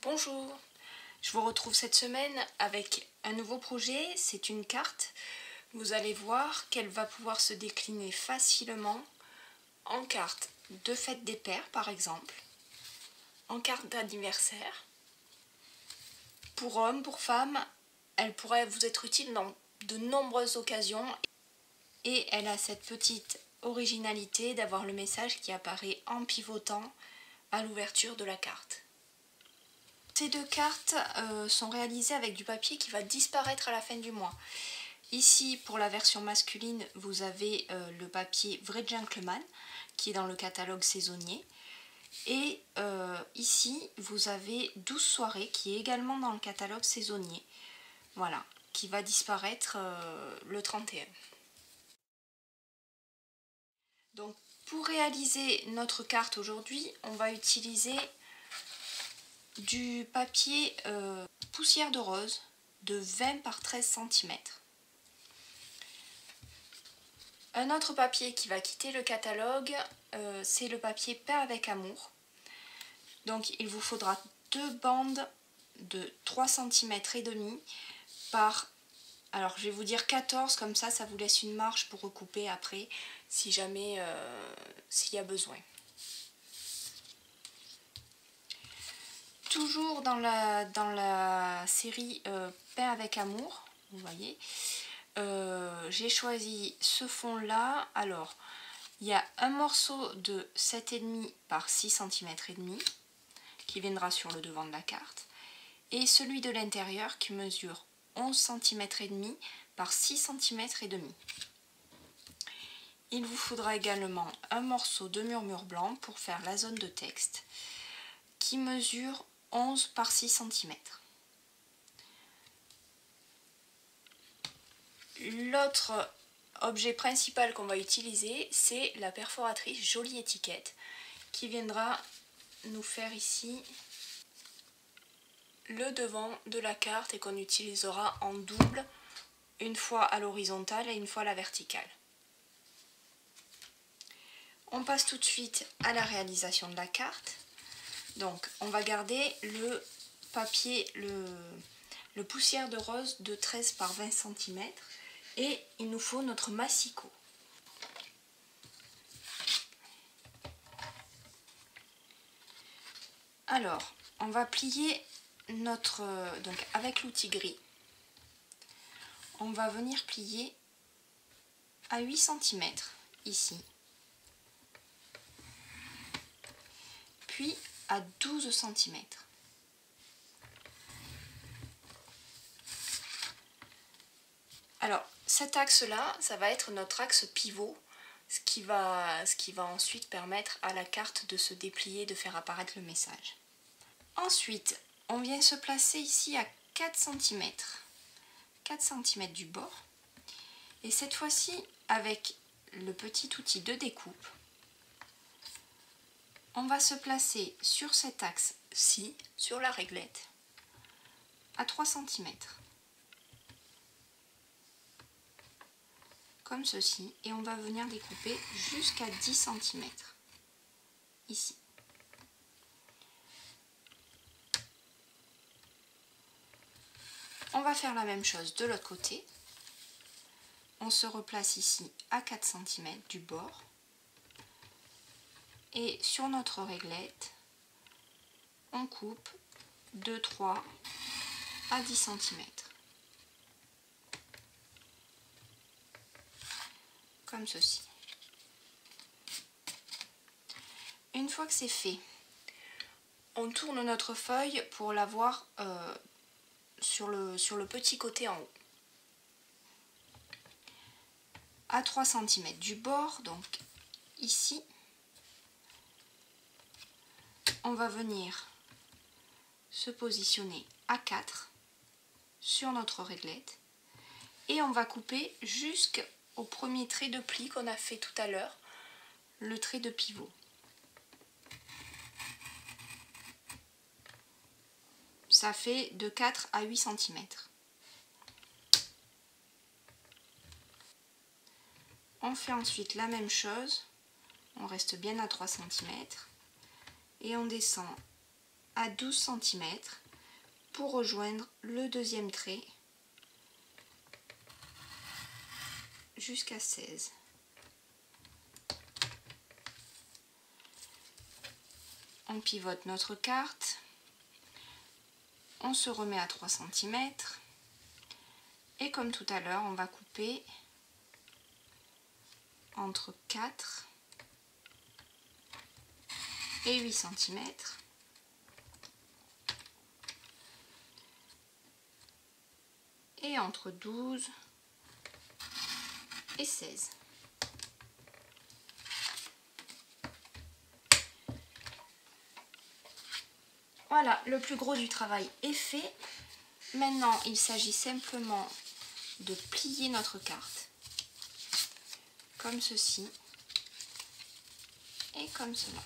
Bonjour, je vous retrouve cette semaine avec un nouveau projet, c'est une carte. Vous allez voir qu'elle va pouvoir se décliner facilement en carte de fête des pères par exemple, en carte d'anniversaire. Pour hommes, pour femmes, elle pourrait vous être utile dans de nombreuses occasions et elle a cette petite originalité d'avoir le message qui apparaît en pivotant à l'ouverture de la carte. Ces deux cartes sont réalisées avec du papier qui va disparaître à la fin du mois. Ici, pour la version masculine, vous avez le papier Vrai Gentleman qui est dans le catalogue saisonnier. Et ici, vous avez 12 soirées qui est également dans le catalogue saisonnier. Voilà, qui va disparaître le 31. Donc, pour réaliser notre carte aujourd'hui, on va utiliser du papier poussière de rose de 20 par 13 cm. Un autre papier qui va quitter le catalogue, c'est le papier peint avec amour. Donc il vous faudra deux bandes de 3 cm et demi par, alors je vais vous dire 14, comme ça vous laisse une marge pour recouper après si jamais s'il y a besoin. Toujours dans la série peint avec amour, vous voyez, j'ai choisi ce fond là. Alors il y a un morceau de 7,5 par 6 cm et demi qui viendra sur le devant de la carte et celui de l'intérieur qui mesure 11 cm et demi par 6 cm et demi. Il vous faudra également un morceau de murmure blanc pour faire la zone de texte qui mesure 11 par 6 cm. L'autre objet principal qu'on va utiliser, c'est la perforatrice Jolie Étiquette qui viendra nous faire ici le devant de la carte et qu'on utilisera en double, une fois à l'horizontale et une fois à la verticale. On passe tout de suite à la réalisation de la carte. Donc on va garder le papier, le poussière de rose de 13 par 20 cm et il nous faut notre massicot. Alors on va plier notre, donc avec l'outil gris, on va venir plier à 8 cm ici, puis à 12 cm. Alors cet axe là, ça va être notre axe pivot, ce qui va ensuite permettre à la carte de se déplier, de faire apparaître le message. Ensuite, on vient se placer ici à 4 cm, 4 cm du bord, et cette fois-ci avec le petit outil de découpe, on va se placer sur cet axe-ci, sur la réglette, à 3 cm. Comme ceci, et on va venir découper jusqu'à 10 cm, ici. On va faire la même chose de l'autre côté. On se replace ici à 4 cm du bord. Et sur notre réglette, on coupe de 3 à 10 cm. Comme ceci. Une fois que c'est fait, on tourne notre feuille pour l'avoir sur le petit côté en haut. À 3 cm du bord, donc ici, on va venir se positionner à 4 sur notre réglette et on va couper jusqu'au premier trait de pli qu'on a fait tout à l'heure, le trait de pivot. Ça fait de 4 à 8 cm. On fait ensuite la même chose, on reste bien à 3 cm et on descend à 12 cm pour rejoindre le deuxième trait jusqu'à 16. On pivote notre carte, on se remet à 3 cm et comme tout à l'heure, on va couper entre 4 et 8 cm. Et entre 12 et 16. Voilà, le plus gros du travail est fait. Maintenant, il s'agit simplement de plier notre carte comme ceci et comme cela.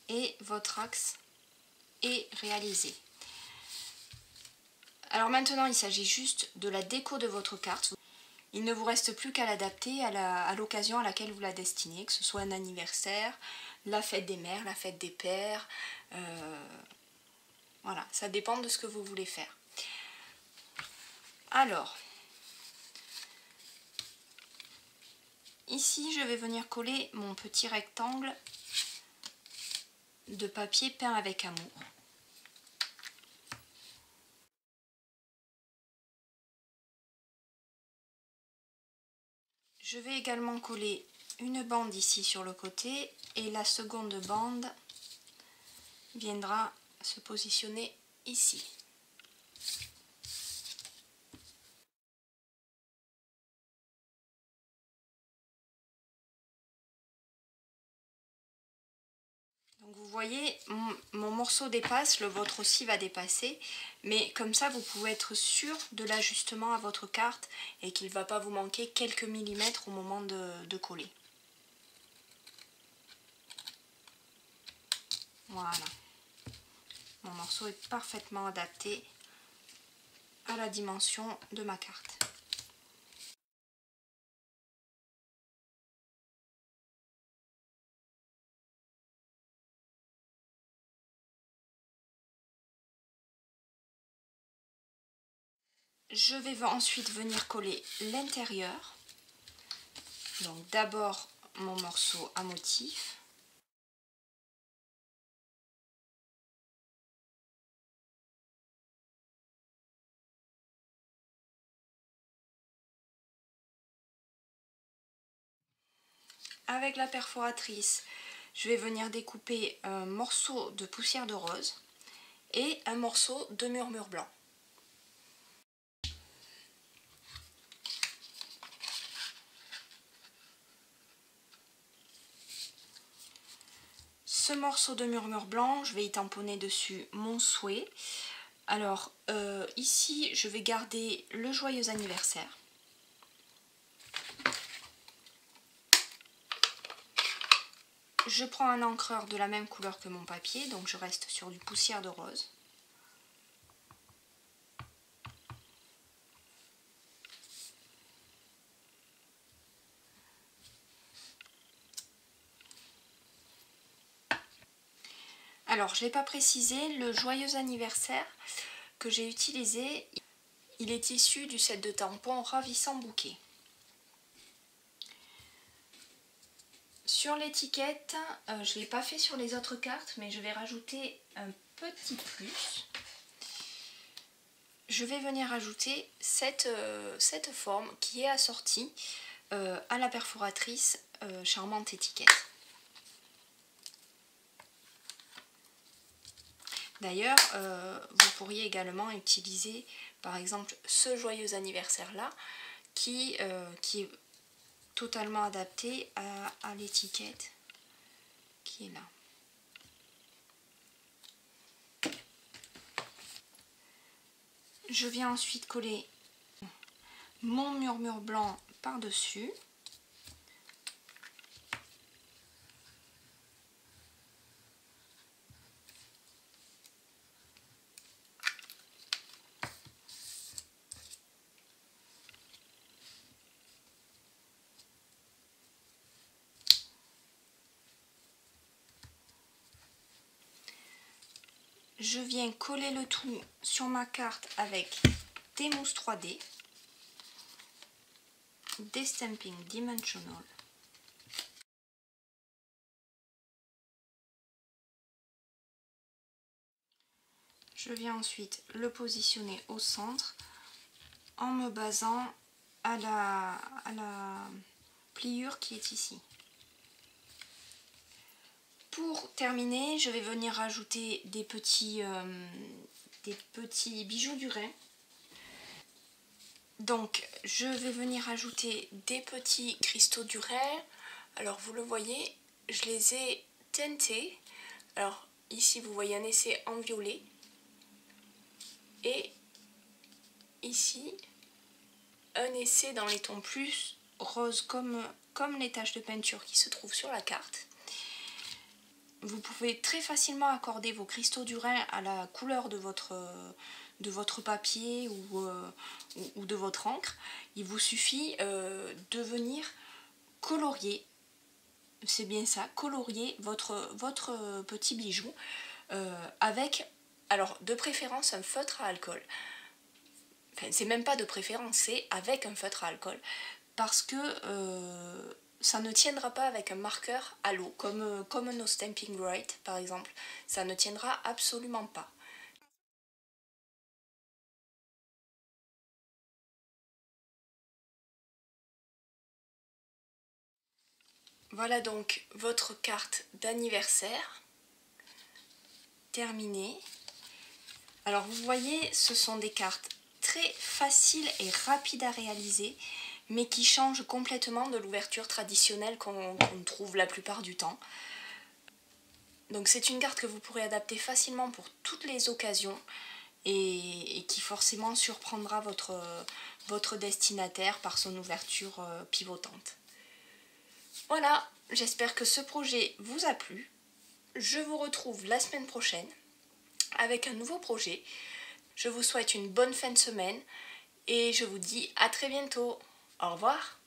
Et votre axe est réalisé. Alors maintenant, il s'agit juste de la déco de votre carte. Il ne vous reste plus qu'à l'adapter à l'occasion à laquelle vous la destinez, que ce soit un anniversaire, la fête des mères, la fête des pères. Voilà, ça dépend de ce que vous voulez faire. Alors, ici, je vais venir coller mon petit rectangle de papier peint avec amour. Je vais également coller une bande ici sur le côté et la seconde bande viendra se positionner ici. Donc vous voyez, mon morceau dépasse, le vôtre aussi va dépasser, mais comme ça vous pouvez être sûr de l'ajustement à votre carte et qu'il ne va pas vous manquer quelques millimètres au moment de coller. Voilà. Mon morceau est parfaitement adapté à la dimension de ma carte. Je vais ensuite venir coller l'intérieur. Donc d'abord mon morceau à motif. Avec la perforatrice, je vais venir découper un morceau de poussière de rose et un morceau de murmure blanc. Ce morceau de murmure blanc, je vais y tamponner dessus mon souhait. Alors ici, je vais garder le joyeux anniversaire. Je prends un encreur de la même couleur que mon papier, donc je reste sur du poussière de rose. Alors, je n'ai pas précisé, le joyeux anniversaire que j'ai utilisé, il est issu du set de tampons Ravissant Bouquet. Sur l'étiquette, je ne l'ai pas fait sur les autres cartes, mais je vais rajouter un petit plus. Je vais venir ajouter cette forme qui est assortie à la perforatrice Charmante Étiquette. D'ailleurs, vous pourriez également utiliser par exemple ce joyeux anniversaire là qui est totalement adapté à l'étiquette qui est là. Je viens ensuite coller mon murmure blanc par-dessus. je viens coller le tout sur ma carte avec des mousses 3D, des Stampin' Dimensional. Je viens ensuite le positionner au centre en me basant à la pliure qui est ici. Pour terminer, je vais venir rajouter des petits bijoux du Rhin. Donc, je vais venir ajouter des petits cristaux du Rhin. Alors, vous le voyez, je les ai teintés. Alors, ici, vous voyez un essai en violet. Et ici, un essai dans les tons plus roses comme les taches de peinture qui se trouvent sur la carte. Vous pouvez très facilement accorder vos cristaux du Rhin à la couleur de votre papier ou de votre encre. Il vous suffit de venir colorier, c'est bien ça, colorier votre petit bijou avec, alors de préférence, un feutre à alcool. Enfin, c'est même pas de préférence, c'est avec un feutre à alcool. Parce que ça ne tiendra pas avec un marqueur à l'eau, comme nos Stampin' Write par exemple. Ça ne tiendra absolument pas. Voilà donc votre carte d'anniversaire terminée. Alors vous voyez, ce sont des cartes très faciles et rapides à réaliser, mais qui changent complètement de l'ouverture traditionnelle qu'on trouve la plupart du temps. Donc c'est une carte que vous pourrez adapter facilement pour toutes les occasions et qui forcément surprendra votre destinataire par son ouverture pivotante. Voilà, j'espère que ce projet vous a plu. Je vous retrouve la semaine prochaine avec un nouveau projet. Je vous souhaite une bonne fin de semaine et je vous dis à très bientôt. Au revoir.